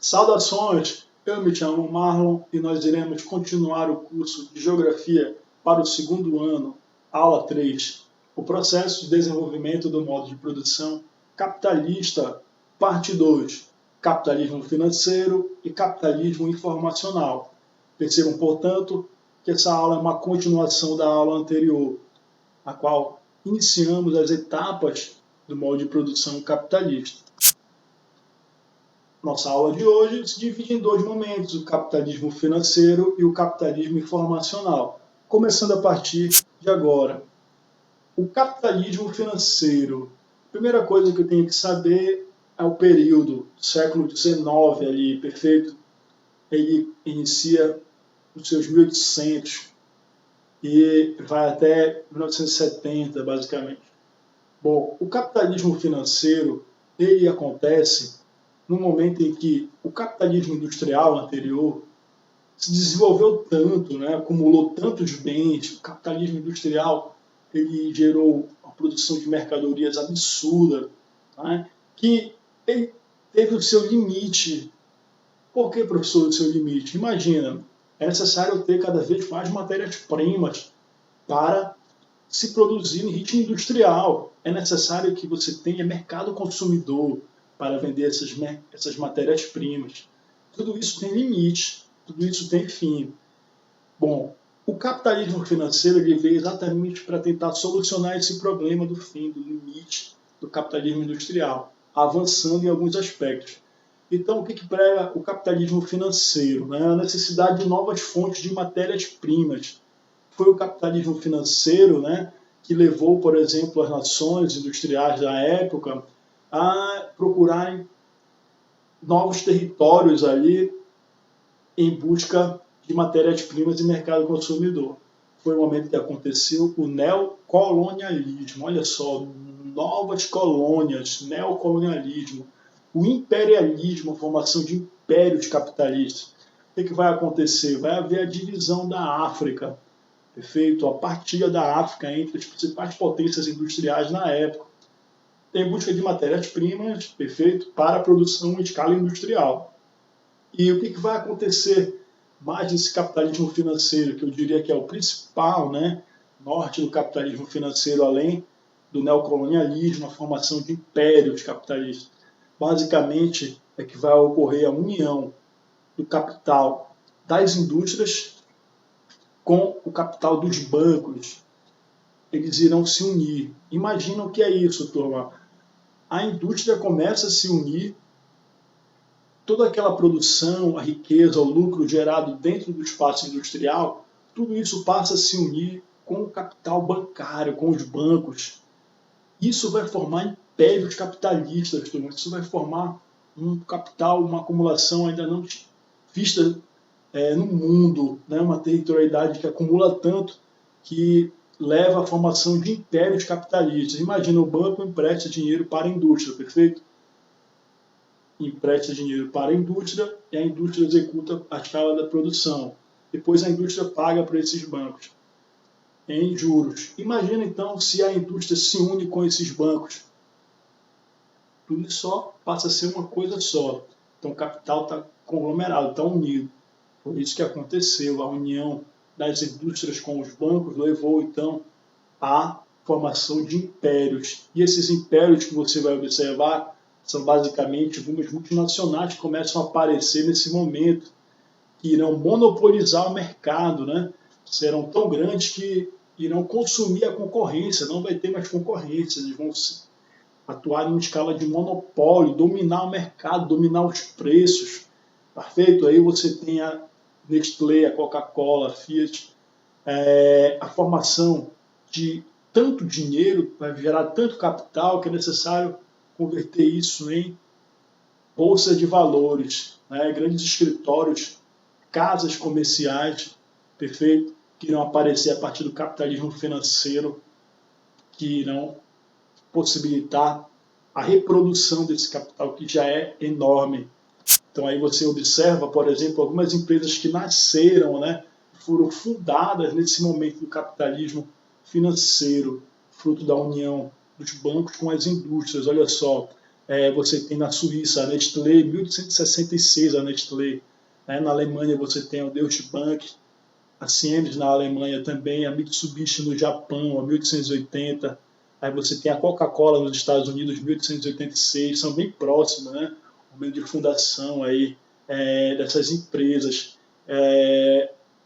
Saudações! Eu me chamo Marlon e nós iremos continuar o curso de Geografia para o segundo ano, aula 3, o processo de desenvolvimento do modo de produção capitalista, parte 2, capitalismo financeiro e capitalismo informacional. Percebam, portanto, que essa aula é uma continuação da aula anterior, a qual iniciamos as etapas do modo de produção capitalista. Nossa aula de hoje se divide em dois momentos, o capitalismo financeiro e o capitalismo informacional, começando a partir de agora. O capitalismo financeiro. A primeira coisa que eu tenho que saber é o período, século XIX ali, perfeito? Ele inicia nos seus 1800 e vai até 1970, basicamente. Bom, o capitalismo financeiro, ele acontece no momento em que o capitalismo industrial anterior se desenvolveu tanto, né, acumulou tantos bens, o capitalismo industrial ele gerou uma produção de mercadorias absurda, né, que ele teve o seu limite. Por que, professor, o seu limite? Imagina, é necessário ter cada vez mais matérias-primas para se produzir em ritmo industrial. É necessário que você tenha mercado consumidor para vender essas matérias-primas. Tudo isso tem limite, tudo isso tem fim. Bom, o capitalismo financeiro ele veio exatamente para tentar solucionar esse problema do fim, do limite do capitalismo industrial, avançando em alguns aspectos. Então, o que prega o capitalismo financeiro? Né? A necessidade de novas fontes de matérias-primas. Foi o capitalismo financeiro, né, que levou, por exemplo, as nações industriais da época a procurarem novos territórios ali em busca de matérias-primas e mercado consumidor. Foi o momento que aconteceu o neocolonialismo. Olha só, novas colônias, neocolonialismo, o imperialismo, a formação de impérios capitalistas. O que vai acontecer? Vai haver a divisão da África, perfeito? A partilha da África entre as principais potências industriais na época, em busca de matérias-primas, perfeito, para a produção em escala industrial. E o que vai acontecer mais nesse capitalismo financeiro, que eu diria que é o principal, né, norte do capitalismo financeiro, além do neocolonialismo, a formação de impérios capitalistas? Basicamente, é que vai ocorrer a união do capital das indústrias com o capital dos bancos. Eles irão se unir. Imagina o que é isso, turma. A indústria começa a se unir, toda aquela produção, a riqueza, o lucro gerado dentro do espaço industrial, tudo isso passa a se unir com o capital bancário, com os bancos. Isso vai formar impérios capitalistas, turma. Isso vai formar um capital, uma acumulação ainda não vista no mundo, né? Uma territorialidade que acumula tanto que leva à formação de impérios capitalistas. Imagina, o banco empresta dinheiro para a indústria, perfeito? Empresta dinheiro para a indústria e a indústria executa a escala da produção. Depois a indústria paga para esses bancos em juros. Imagina então se a indústria se une com esses bancos. Tudo só passa a ser uma coisa só. Então o capital está conglomerado, está unido. Foi isso que aconteceu, a união das indústrias com os bancos levou então à formação de impérios. E esses impérios que você vai observar são basicamente algumas multinacionais que começam a aparecer nesse momento, que irão monopolizar o mercado, né? Serão tão grandes que irão consumir a concorrência, não vai ter mais concorrência, eles vão atuar em uma escala de monopólio, dominar o mercado, dominar os preços. Perfeito? Aí você tem a Nestlé, a Coca-Cola, a Fiat, a formação de tanto dinheiro, vai gerar tanto capital que é necessário converter isso em bolsa de valores, né? Grandes escritórios, casas comerciais, perfeito? Que irão aparecer a partir do capitalismo financeiro, que irão possibilitar a reprodução desse capital que já é enorme. Então aí você observa, por exemplo, algumas empresas que nasceram, né, foram fundadas nesse momento do capitalismo financeiro, fruto da união dos bancos com as indústrias. Olha só, Você tem na Suíça a Nestlé, 1866 a Nestlé. Na Alemanha você tem a Deutsche Bank, a Siemens na Alemanha também, a Mitsubishi no Japão, a 1880. Aí você tem a Coca-Cola nos Estados Unidos, 1886, são bem próximos, né? O momento de fundação aí, dessas empresas.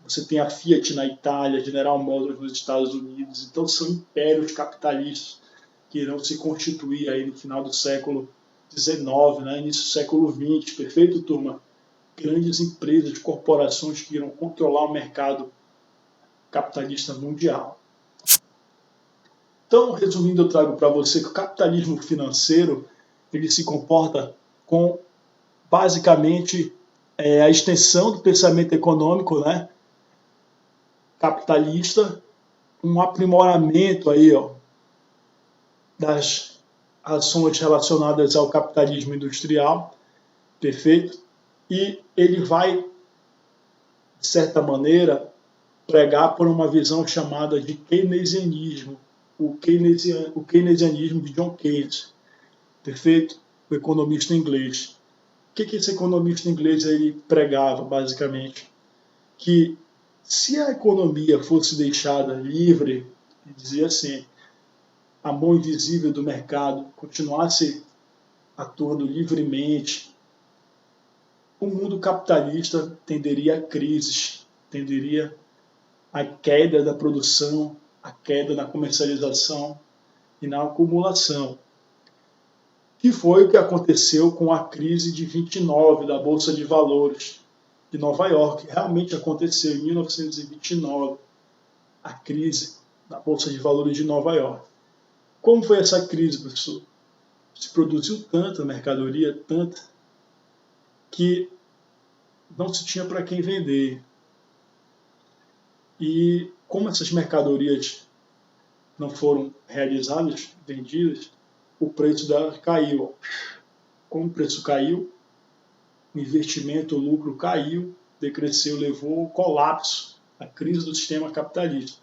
Você tem a Fiat na Itália, a General Motors nos Estados Unidos. Então são impérios capitalistas que irão se constituir aí no final do século XIX, né? Início do século XX. Perfeito, turma? Grandes empresas, corporações que irão controlar o mercado capitalista mundial. Então, resumindo, eu trago para você que o capitalismo financeiro ele se comporta com, basicamente, a extensão do pensamento econômico, né, capitalista, um aprimoramento aí, das ações relacionadas ao capitalismo industrial, perfeito? E ele vai, de certa maneira, pregar por uma visão chamada de keynesianismo, o keynesianismo de John Keynes, perfeito? O economista inglês. O que esse economista inglês ele pregava, basicamente? Que se a economia fosse deixada livre, ele dizia assim, a mão invisível do mercado continuasse atuando livremente, o mundo capitalista tenderia a crises, tenderia à queda da produção, à queda na comercialização e na acumulação. Que foi o que aconteceu com a crise de 29 da Bolsa de Valores de Nova York. Realmente aconteceu em 1929, a crise da Bolsa de Valores de Nova York. Como foi essa crise, professor? Se produziu tanta mercadoria, tanta, que não se tinha para quem vender. E como essas mercadorias não foram realizadas, vendidas, o preço dela caiu. Como o preço caiu, o investimento, o lucro caiu, decresceu, levou ao colapso, à crise do sistema capitalista.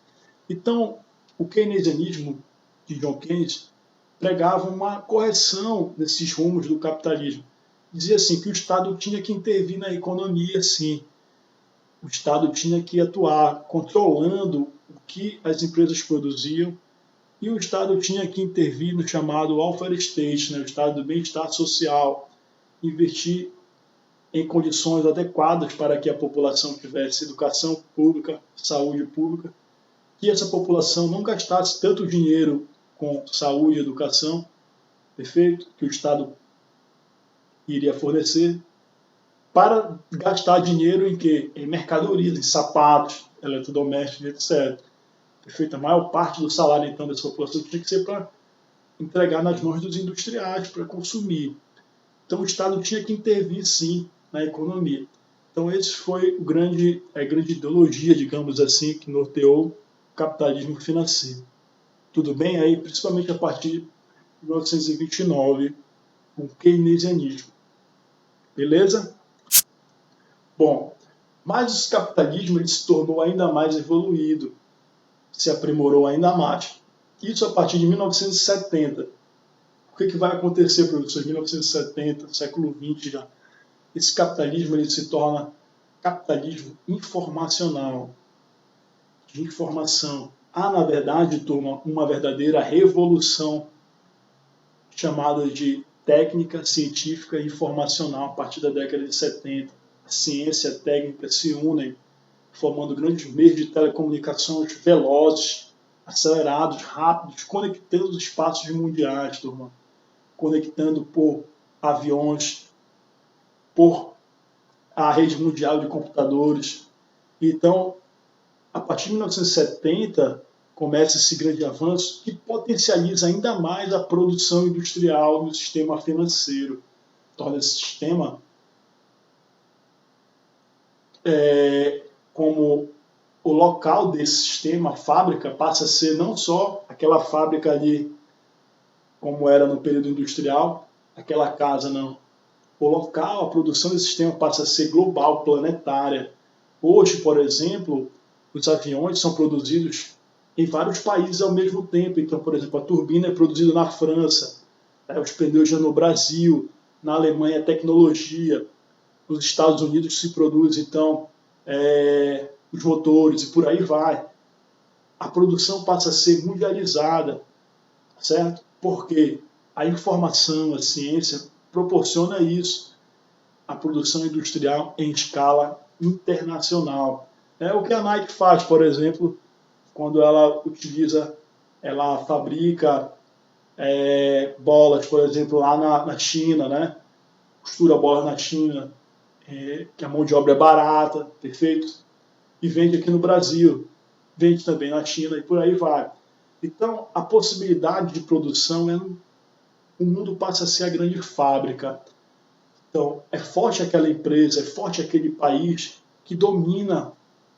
Então, o keynesianismo de John Keynes pregava uma correção desses rumos do capitalismo. Dizia assim que o Estado tinha que intervir na economia, sim. O Estado tinha que atuar controlando o que as empresas produziam e o Estado tinha que intervir no chamado welfare state, né, o estado do bem-estar social, investir em condições adequadas para que a população tivesse educação pública, saúde pública, que essa população não gastasse tanto dinheiro com saúde e educação, perfeito, que o Estado iria fornecer, para gastar dinheiro em quê? Em mercadorias, em sapatos, eletrodomésticos, etc. Perfeito? A maior parte do salário, então, dessa população tinha que ser para entregar nas mãos dos industriais, para consumir. Então, o Estado tinha que intervir, sim, na economia. Então, esse foi a grande ideologia, digamos assim, que norteou o capitalismo financeiro. Tudo bem? Aí, principalmente a partir de 1929, o keynesianismo. Beleza? Bom, mas o capitalismo ele se tornou ainda mais evoluído, se aprimorou ainda mais. Isso a partir de 1970. O que vai acontecer, professor, em 1970, século XX já? Esse capitalismo ele se torna capitalismo informacional, de informação. Há, na verdade, turma, uma verdadeira revolução chamada de técnica científica e informacional a partir da década de 70. A ciência e a técnica se unem, formando grandes meios de telecomunicações velozes, acelerados, rápidos, conectando os espaços mundiais, turma. Conectando por aviões, por a rede mundial de computadores. Então, a partir de 1970, começa esse grande avanço que potencializa ainda mais a produção industrial no sistema financeiro. Torna esse sistema como o local desse sistema, a fábrica, passa a ser não só aquela fábrica ali, como era no período industrial, aquela casa, não. O local, a produção desse sistema passa a ser global, planetária. Hoje, por exemplo, os aviões são produzidos em vários países ao mesmo tempo. Então, por exemplo, a turbina é produzida na França, os pneus já no Brasil, na Alemanha tecnologia, nos Estados Unidos se produz então os motores e por aí vai. A produção passa a ser mundializada, certo? Porque a informação, a ciência proporciona isso, a produção industrial em escala internacional. É o que a Nike faz, por exemplo, quando ela fabrica bolas, por exemplo, lá na China, né? Costura bolas na China, que a mão de obra é barata, perfeito? E vende aqui no Brasil, vende também na China e por aí vai. Então, a possibilidade de produção, o mundo passa a ser a grande fábrica. Então, é forte aquela empresa, é forte aquele país que domina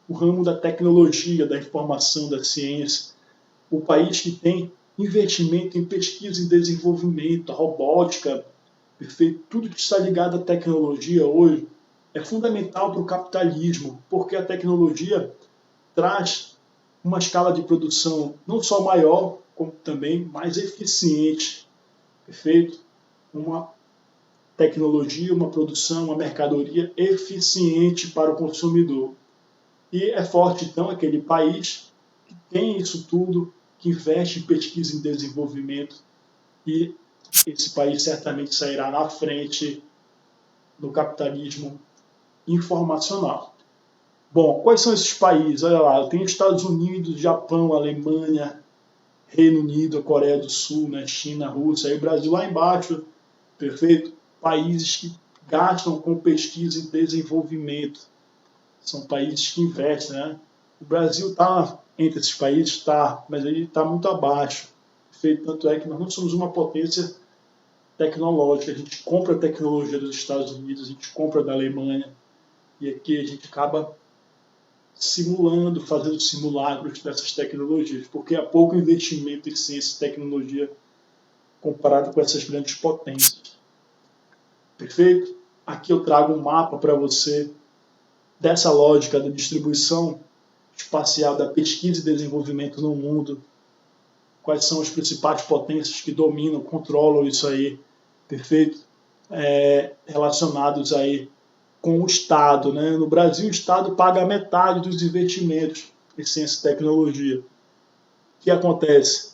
o ramo da tecnologia, da informação, da ciência. O país que tem investimento em pesquisa e desenvolvimento, a robótica, perfeito? Tudo que está ligado à tecnologia hoje é fundamental para o capitalismo, porque a tecnologia traz uma escala de produção não só maior, como também mais eficiente, perfeito? Uma tecnologia, uma produção, uma mercadoria eficiente para o consumidor. E é forte, então, aquele país que tem isso tudo, que investe em pesquisa e desenvolvimento, e esse país certamente sairá na frente no capitalismo informacional. Bom, quais são esses países? Olha lá, tem Estados Unidos, Japão, Alemanha, Reino Unido, a Coreia do Sul, né, China, Rússia, aí o Brasil lá embaixo, perfeito? Países que gastam com pesquisa e desenvolvimento. São países que investem, né? O Brasil está entre esses países, está, mas ele está muito abaixo. Perfeito? Tanto é que nós não somos uma potência tecnológica. A gente compra tecnologia dos Estados Unidos, a gente compra da Alemanha, e aqui a gente acaba simulando, fazendo simulacros dessas tecnologias, porque há pouco investimento em ciência e tecnologia comparado com essas grandes potências. Perfeito? Aqui eu trago um mapa para você dessa lógica da distribuição espacial, da pesquisa e desenvolvimento no mundo. Quais são as principais potências que dominam, controlam isso aí, perfeito? Relacionados aí com o Estado, né? No Brasil, o Estado paga metade dos investimentos em ciência e tecnologia. O que acontece?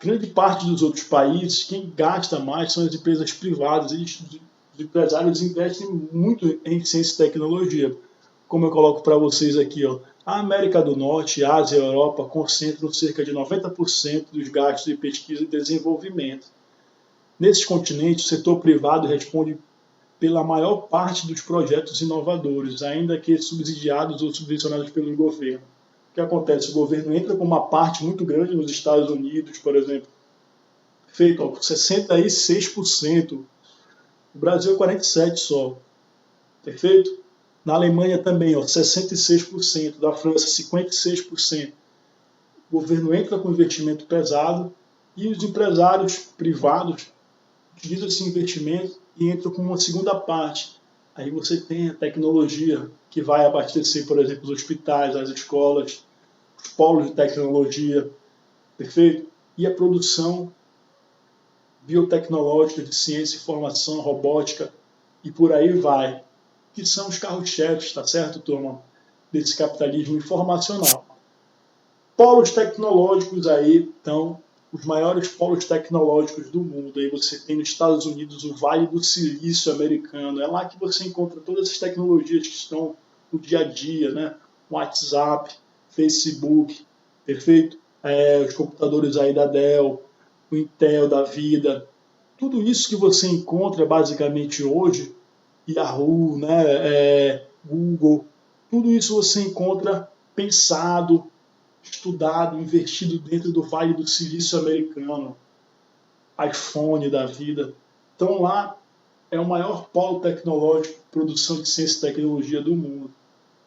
Grande parte dos outros países, quem gasta mais são as empresas privadas, e os empresários investem muito em ciência e tecnologia. Como eu coloco para vocês aqui, ó, a América do Norte, Ásia e Europa concentram cerca de 90% dos gastos de pesquisa e desenvolvimento. Nesses continentes, o setor privado responde pela maior parte dos projetos inovadores, ainda que subsidiados ou subvencionados pelo governo. O que acontece? O governo entra com uma parte muito grande nos Estados Unidos, por exemplo, feito ó, 66%. O Brasil é 47% só. Perfeito? Na Alemanha também, ó, 66%. Da França, 56%. O governo entra com investimento pesado e os empresários privados utilizam esse investimento e entram com uma segunda parte. Aí você tem a tecnologia que vai abastecer, por exemplo, os hospitais, as escolas, os polos de tecnologia, perfeito? E a produção biotecnológica de ciência, informação, robótica e por aí vai, que são os carros-chefes, tá certo, turma? Desse capitalismo informacional. Polos tecnológicos aí, então, os maiores polos tecnológicos do mundo. Aí você tem nos Estados Unidos o Vale do Silício americano. É lá que você encontra todas as tecnologias que estão no dia a dia, né? WhatsApp, Facebook, perfeito? Os computadores aí da Dell, o Intel da vida. Tudo isso que você encontra basicamente hoje, Yahoo, né? Google, tudo isso você encontra pensado, estudado, investido dentro do Vale do Silício americano, iPhone da vida. Então lá é o maior polo tecnológico, produção de ciência e tecnologia do mundo.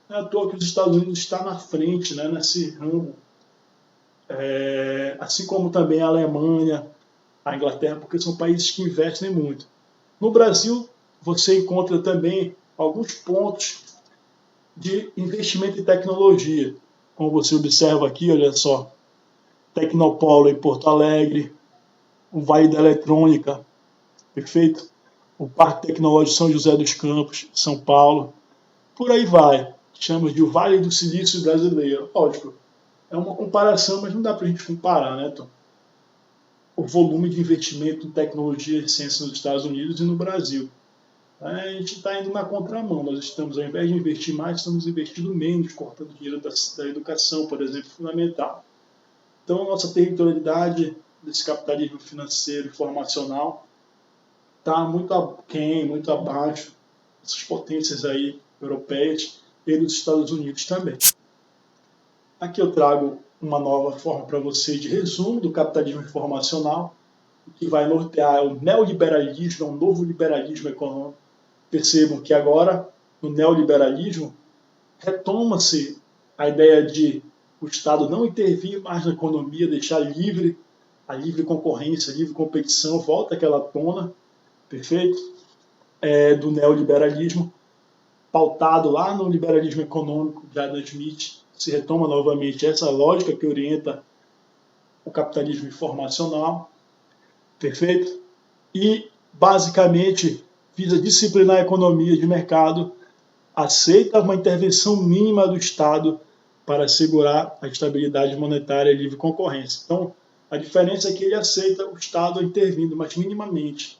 Não é à toa que os Estados Unidos está na frente, né, nesse ramo. Assim como também a Alemanha, a Inglaterra, porque são países que investem muito. No Brasil, você encontra também alguns pontos de investimento em tecnologia. Como você observa aqui, olha só, Tecnopolo em Porto Alegre, o Vale da Eletrônica, perfeito? O Parque Tecnológico São José dos Campos, São Paulo, por aí vai. Chama de o Vale do Silício brasileiro. Lógico, é uma comparação, mas não dá para a gente comparar, né, Tom? O volume de investimento em tecnologia e ciência nos Estados Unidos e no Brasil. A gente está indo na contramão. Nós estamos, ao invés de investir mais, estamos investindo menos, cortando dinheiro da educação, por exemplo, fundamental. Então, a nossa territorialidade desse capitalismo financeiro e informacional está muito aquém, muito abaixo dessas potências aí europeias e dos Estados Unidos também. Aqui eu trago uma nova forma para vocês de resumo do capitalismo informacional, que vai nortear o neoliberalismo, um novo liberalismo econômico. Percebam que agora, no neoliberalismo, retoma-se a ideia de o Estado não intervir mais na economia, deixar livre a livre concorrência, a livre competição, volta aquela tona, perfeito? Do neoliberalismo, pautado lá no liberalismo econômico de Adam Smith, se retoma novamente essa lógica que orienta o capitalismo informacional, perfeito? E, basicamente, visa disciplinar a economia de mercado, aceita uma intervenção mínima do Estado para assegurar a estabilidade monetária e a livre concorrência. Então, a diferença é que ele aceita o Estado intervindo, mas minimamente.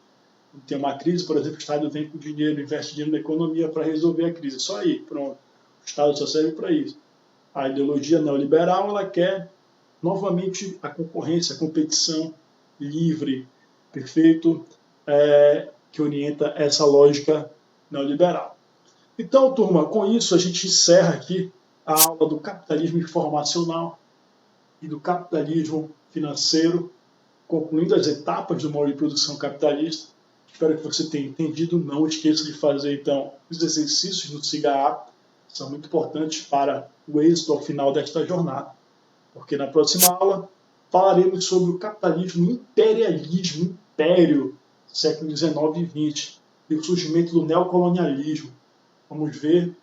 Tem uma crise, por exemplo, o Estado vem com dinheiro, investe dinheiro na economia para resolver a crise. Só aí, pronto. O Estado só serve para isso. A ideologia neoliberal, ela quer novamente a concorrência, a competição livre, perfeito, que orienta essa lógica neoliberal. Então, turma, com isso a gente encerra aqui a aula do capitalismo informacional e do capitalismo financeiro, concluindo as etapas do modo de produção capitalista. Espero que você tenha entendido. Não esqueça de fazer, então, os exercícios do SIGA-A, são muito importantes para o êxito ao final desta jornada. Porque na próxima aula falaremos sobre o capitalismo imperialismo, império, século XIX e XX, e o surgimento do neocolonialismo. Vamos ver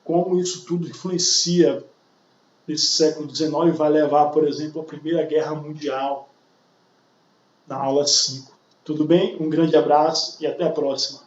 como isso tudo influencia nesse século XIX e vai levar, por exemplo, à Primeira Guerra Mundial, na aula 5. Tudo bem? Um grande abraço e até a próxima.